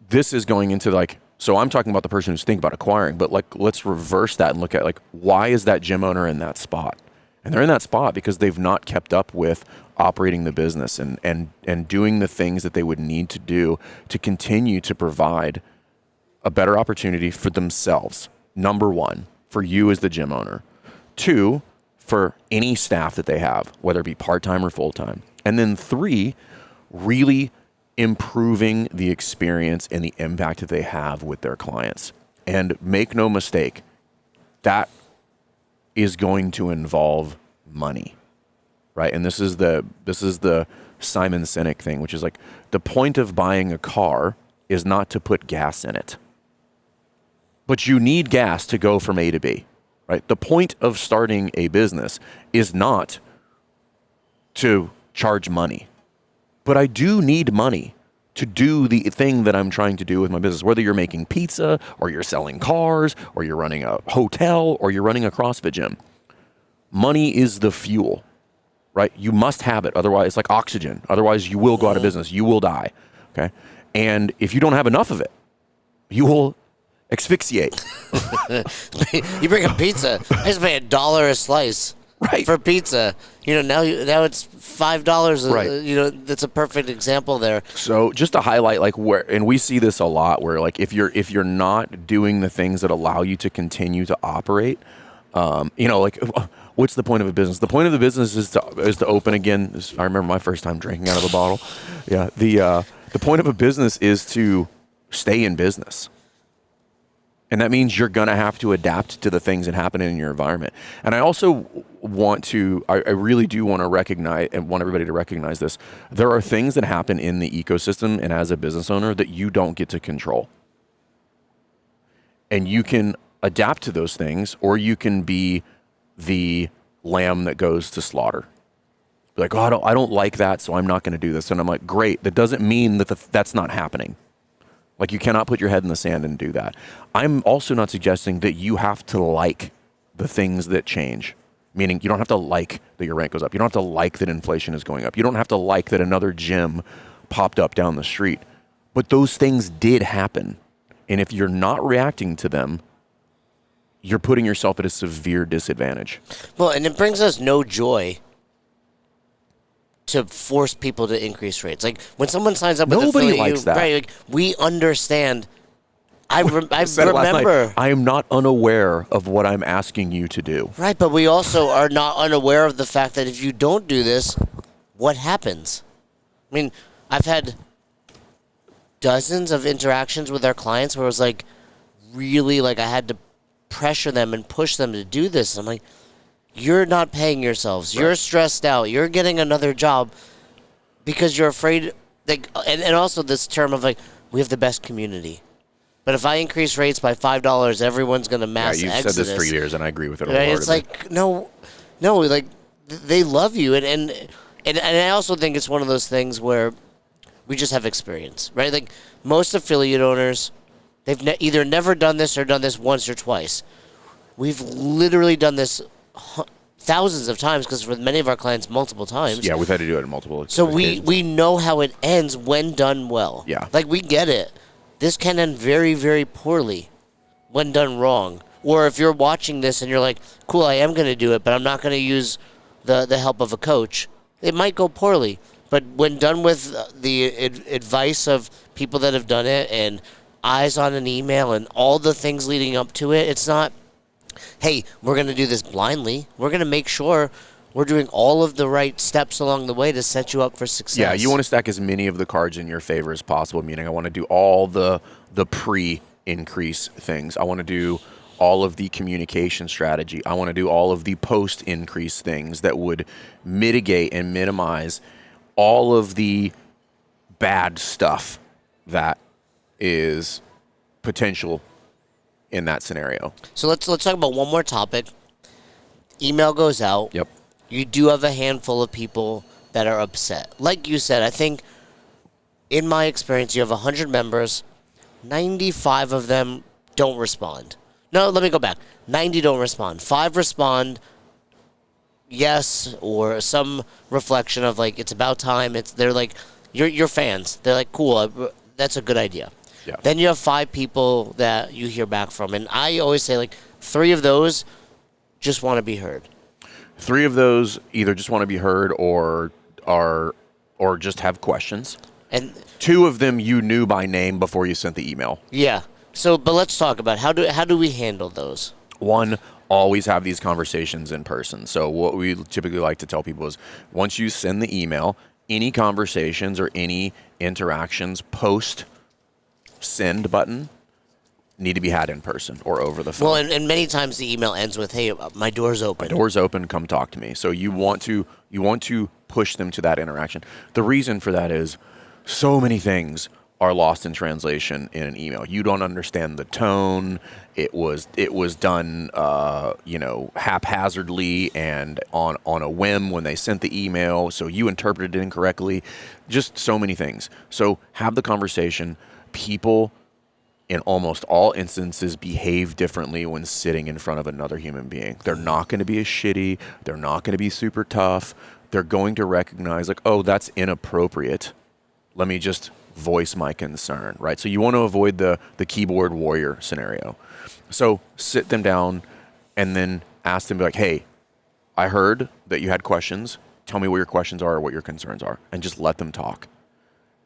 this is going into like, so I'm talking about the person who's thinking about acquiring, but like, let's reverse that and look at like, why is that gym owner in that spot? And they're in that spot because they've not kept up with operating the business and doing the things that they would need to do to continue to provide a better opportunity for themselves. Number 1, for you as the gym owner. 2, for any staff that they have, whether it be part-time or full-time. And then 3, really improving the experience and the impact that they have with their clients. And make no mistake, that is going to involve money, right? And this is the Simon Sinek thing, which is like, the point of buying a car is not to put gas in it, but you need gas to go from A to B, right? The point of starting a business is not to charge money, but I do need money to do the thing that I'm trying to do with my business, whether you're making pizza or you're selling cars or you're running a hotel or you're running a CrossFit gym. Money is the fuel, right? You must have it. Otherwise, it's like oxygen. Otherwise, you will go out of business. You will die, okay? And if you don't have enough of it, you will asphyxiate. You bring a pizza. I just pay $1 a slice. Right. For pizza, now it's $5. Right. That's a perfect example there. So just to highlight, like, where, and we see this a lot, where like if you're not doing the things that allow you to continue to operate, like, what's the point of a business? The point of the business is to open again. I remember my first time drinking out of a bottle. Yeah. The point of a business is to stay in business. And that means you're going to have to adapt to the things that happen in your environment. And I also I really do want to recognize and want everybody to recognize this. There are things that happen in the ecosystem and as a business owner that you don't get to control. And you can adapt to those things, or you can be the lamb that goes to slaughter. Be like, oh, I don't like that, so I'm not going to do this. And I'm like, great. That doesn't mean that that's not happening. Like, you cannot put your head in the sand and do that. I'm also not suggesting that you have to like the things that change. Meaning, you don't have to like that your rent goes up. You don't have to like that inflation is going up. You don't have to like that another gym popped up down the street. But those things did happen. And if you're not reacting to them, you're putting yourself at a severe disadvantage. Well, and it brings us no joy to force people to increase rates. Like, when someone signs up with Nobody likes that. Right, like, we understand. I said it last remember. night. I am not unaware of what I'm asking you to do. Right, but we also are not unaware of the fact that if you don't do this, what happens? I mean, I've had dozens of interactions with our clients where it was like, really, like, I had to pressure them and push them to do this. I'm like, you're not paying yourselves. Right. You're stressed out. You're getting another job because you're afraid. Like, and also this term of like, we have the best community. But if I increase rates by $5, everyone's going to mass exodus. You've said this for years, and I agree with it. Right? It's like, no, like, they love you. And I also think it's one of those things where we just have experience, right? Like, most affiliate owners, they've either never done this or done this once or twice. We've literally done this thousands of times, because for many of our clients, multiple times. Yeah, we've had to do it multiple times. So we know how it ends when done well. Yeah. Like, we get it. This can end very, very poorly when done wrong. Or if you're watching this and you're like, cool, I am going to do it, but I'm not going to use the help of a coach, it might go poorly. But when done with the advice of people that have done it and eyes on an email and all the things leading up to it, it's not, hey, we're going to do this blindly. We're going to make sure we're doing all of the right steps along the way to set you up for success. Yeah, you want to stack as many of the cards in your favor as possible, meaning I want to do all the pre-increase things. I want to do all of the communication strategy. I want to do all of the post-increase things that would mitigate and minimize all of the bad stuff that is potential in that scenario. So let's talk about one more topic. Email goes out. Yep. You do have a handful of people that are upset. Like you said, I think in my experience, you have 100 members, 95 of them don't respond. No, let me go back. 90 don't respond. 5 respond yes, or some reflection of like, it's about time. They're like, you're fans. They're like, cool, that's a good idea. Yeah. Then you have 5 people that you hear back from. And I always say, like, 3 of those just want to be heard. 3 of those either just want to be heard or just have questions. And 2 of them you knew by name before you sent the email. Yeah. So, but let's talk about how do we handle those? 1, always have these conversations in person. So what we typically like to tell people is, once you send the email, any conversations or any interactions post send button need to be had in person or over the phone. Well, and many times the email ends with, "Hey, my door's open." My door's open. Come talk to me. So you want to push them to that interaction. The reason for that is so many things are lost in translation in an email. You don't understand the tone. It was done, haphazardly and on a whim when they sent the email. So you interpreted it incorrectly. Just so many things. So have the conversation. People, in almost all instances, behave differently when sitting in front of another human being. They're not going to be as shitty. They're not going to be super tough. They're going to recognize, like, oh, that's inappropriate. Let me just voice my concern, right? So you want to avoid the keyboard warrior scenario. So sit them down and then ask them, be like, hey, I heard that you had questions. Tell me what your questions are or what your concerns are, and just let them talk.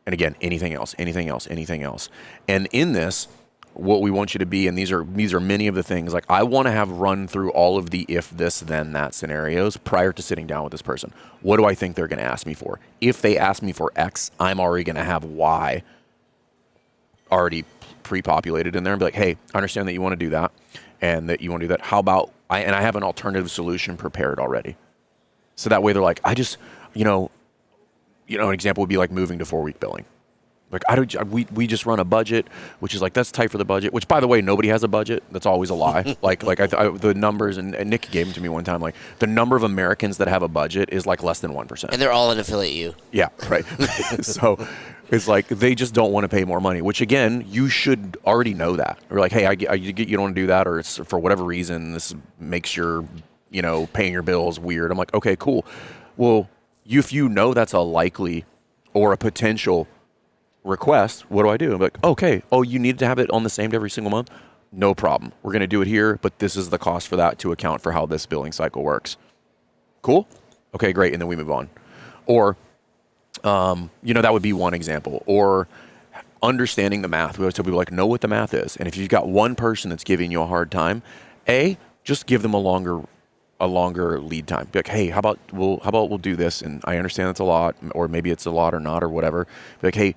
And again, anything else. And in this, what we want you to be, and these are many of the things, like I want to have run through all of the if this, then that scenarios prior to sitting down with this person. What do I think they're going to ask me for? If they ask me for X, I'm already going to have Y already pre-populated in there and be like, hey, I understand that you want to do that and that you want to do that. How about, I have an alternative solution prepared already. So that way they're like, an example would be like moving to 4-week billing. Like we just run a budget, which is like, that's tight for the budget, which by the way, nobody has a budget. That's always a lie. The numbers, and Nick gave them to me one time, like the number of Americans that have a budget is like less than 1%. And they're all in affiliate U. Yeah, right. So it's like, they just don't want to pay more money, which again, you should already know that. Or like, hey, you don't want to do that, or it's for whatever reason, this makes your, paying your bills weird. I'm like, okay, cool. Well, if you know that's a likely or a potential request, what do? I'm like, okay, you need to have it on the same day every single month? No problem. We're going to do it here, but this is the cost for that to account for how this billing cycle works. Cool? Okay, great. And then we move on. Or, that would be one example. Or understanding the math. We always tell people, like, know what the math is. And if you've got one person that's giving you a hard time, just give them a longer lead time. Be like, hey, how about we'll do this? And I understand it's a lot, or maybe it's a lot or not or whatever. Be like, hey,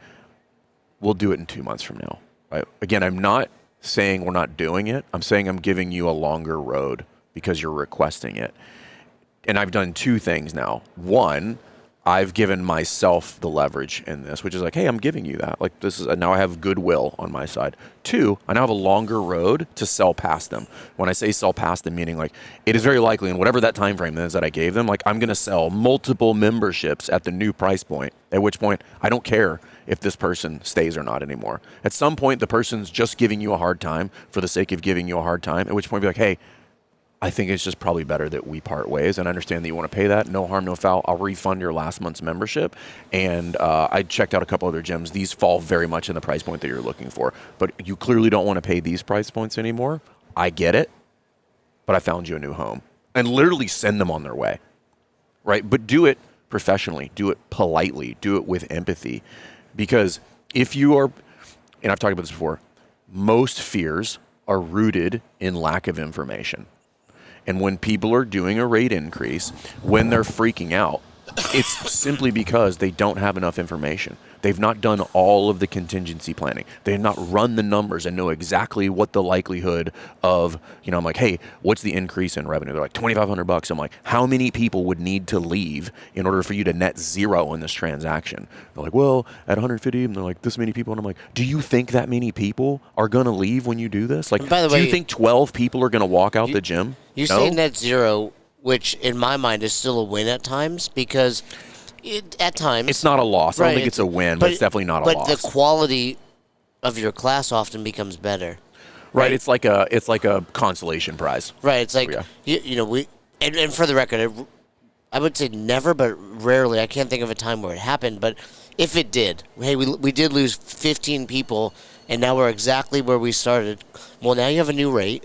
we'll do it in 2 months from now. Right? Again, I'm not saying we're not doing it. I'm saying I'm giving you a longer road because you're requesting it. And I've done two things now. One, I've given myself the leverage in this, which is like, hey, I'm giving you that. Like, this is now I have goodwill on my side. Two, I now have a longer road to sell past them. When I say sell past them, meaning like it is very likely in whatever that time frame is that I gave them, like I'm going to sell multiple memberships at the new price point, at which point I don't care if this person stays or not anymore. At some point, the person's just giving you a hard time for the sake of giving you a hard time, at which point be like, hey, I think it's just probably better that we part ways, and I understand that you want to pay that. No harm, no foul. I'll refund your last month's membership. And I checked out a couple other gyms. These fall very much in the price point that you're looking for. But you clearly don't want to pay these price points anymore. I get it, but I found you a new home. And literally send them on their way, right? But do it professionally. Do it politely. Do it with empathy. Because if you are, and I've talked about this before, most fears are rooted in lack of information. And when people are doing a rate increase, when they're freaking out, it's simply because they don't have enough information. They've not done all of the contingency planning. They have not run the numbers and know exactly what the likelihood of, I'm like, hey, what's the increase in revenue? They're like, $2,500. I'm like, how many people would need to leave in order for you to net zero in this transaction? They're like, well, at 150, and they're like, this many people. And I'm like, do you think that many people are going to leave when you do this? Like, by the way, do you think 12 people are going to walk out the gym? You say net zero, which in my mind is still a win at times, because at times it's not a loss. I don't right, think it's a win, but it's definitely not a loss. But the quality of your class often becomes better. Right. It's like a consolation prize. Right. It's like we and for the record, I would say never, but rarely. I can't think of a time where it happened, but if it did, hey, we did lose 15 people, and now we're exactly where we started. Well, now you have a new rate.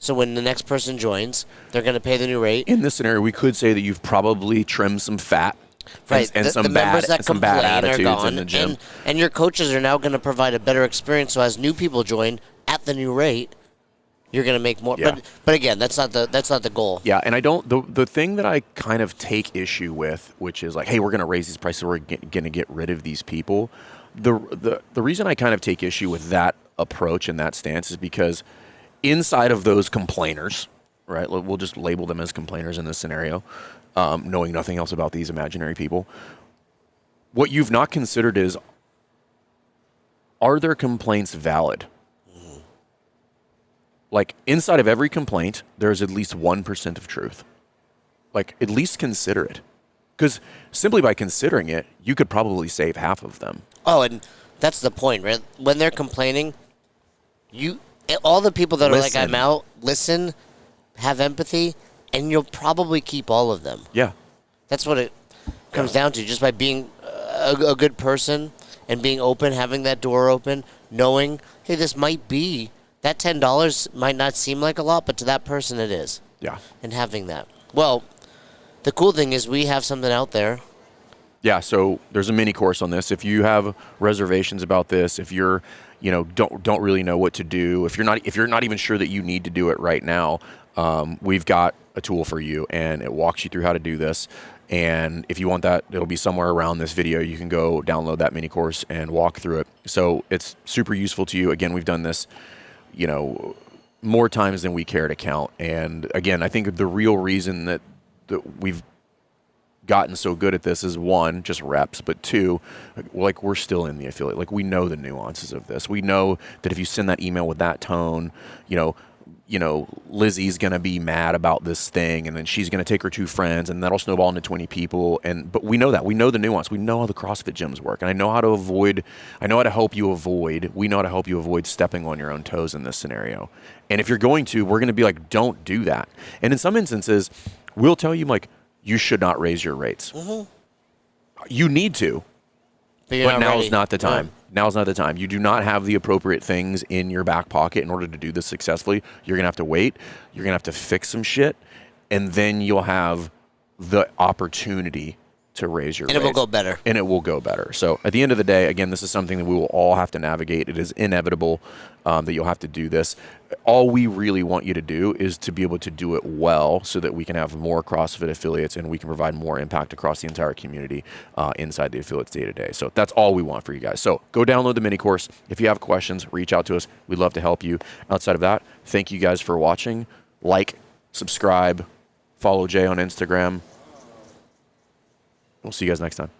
So when the next person joins, they're going to pay the new rate. In this scenario, we could say that you've probably trimmed some fat, right? And the some members bad, that some bad attitudes are gone, in the gym. And your coaches are now going to provide a better experience. So as new people join at the new rate, you're going to make more. Yeah. But again, that's not the goal. Yeah, and I don't. The thing that I kind of take issue with, which is like, hey, we're going to raise these prices, we're going to get rid of these people. The reason I kind of take issue with that approach and that stance is because inside of those complainers, right? We'll just label them as complainers in this scenario, knowing nothing else about these imaginary people. What you've not considered is, are their complaints valid? Like, inside of every complaint, there's at least 1% of truth. Like, at least consider it. Because simply by considering it, you could probably save half of them. Oh, and that's the point, right? When they're complaining, all the people that are like, I'm out, listen, have empathy, and you'll probably keep all of them. Yeah. That's what it comes down to. Just by being a good person and being open, having that door open, knowing, hey, this might be, that $10 might not seem like a lot, but to that person it is. Yeah. And having that. Well, the cool thing is we have something out there. Yeah, so there's a mini course on this. If you have reservations about this, if you're, don't really know what to do, if you're not even sure that you need to do it right now, we've got a tool for you, and it walks you through how to do this. And if you want that, it'll be somewhere around this video. You can go download that mini course and walk through it. So it's super useful to you. Again, we've done this, more times than we care to count. And again, I think the real reason that we've gotten so good at this is, one, just reps, but two, like, we're still in the affiliate. Like, we know the nuances of this. We know that if you send that email with that tone, Lizzie's going to be mad about this thing, and then she's going to take her 2 friends, and that'll snowball into 20 people. But we know that. We know the nuance. We know how the CrossFit gyms work, and I know how to help you avoid stepping on your own toes in this scenario. And if you're going to, we're going to be like, don't do that. And in some instances, we'll tell you, like, you should not raise your rates. Mm-hmm. You need to, but now's not the time. Yeah. Now's not the time. You do not have the appropriate things in your back pocket in order to do this successfully. You're going to have to wait. You're going to have to fix some shit, and then you'll have the opportunity to raise your rates. And it will go better. And it will go better. So at the end of the day, again, this is something that we will all have to navigate. It is inevitable that you'll have to do this. All we really want you to do is to be able to do it well so that we can have more CrossFit affiliates and we can provide more impact across the entire community inside the affiliates day to day. So that's all we want for you guys. So go download the mini course. If you have questions, reach out to us. We'd love to help you. Outside of that, thank you guys for watching. Like, subscribe, follow Jay on Instagram. We'll see you guys next time.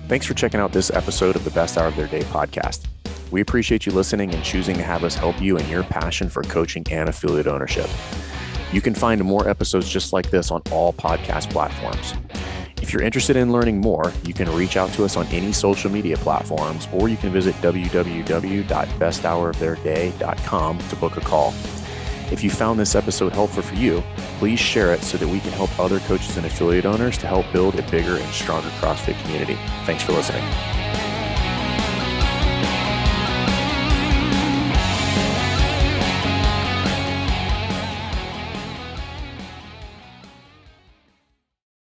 Thanks for checking out this episode of the Best Hour of Their Day podcast. We appreciate you listening and choosing to have us help you in your passion for coaching and affiliate ownership. You can find more episodes just like this on all podcast platforms. If you're interested in learning more, you can reach out to us on any social media platforms, or you can visit www.besthouroftheirday.com to book a call. If you found this episode helpful for you, please share it so that we can help other coaches and affiliate owners to help build a bigger and stronger CrossFit community. Thanks for listening.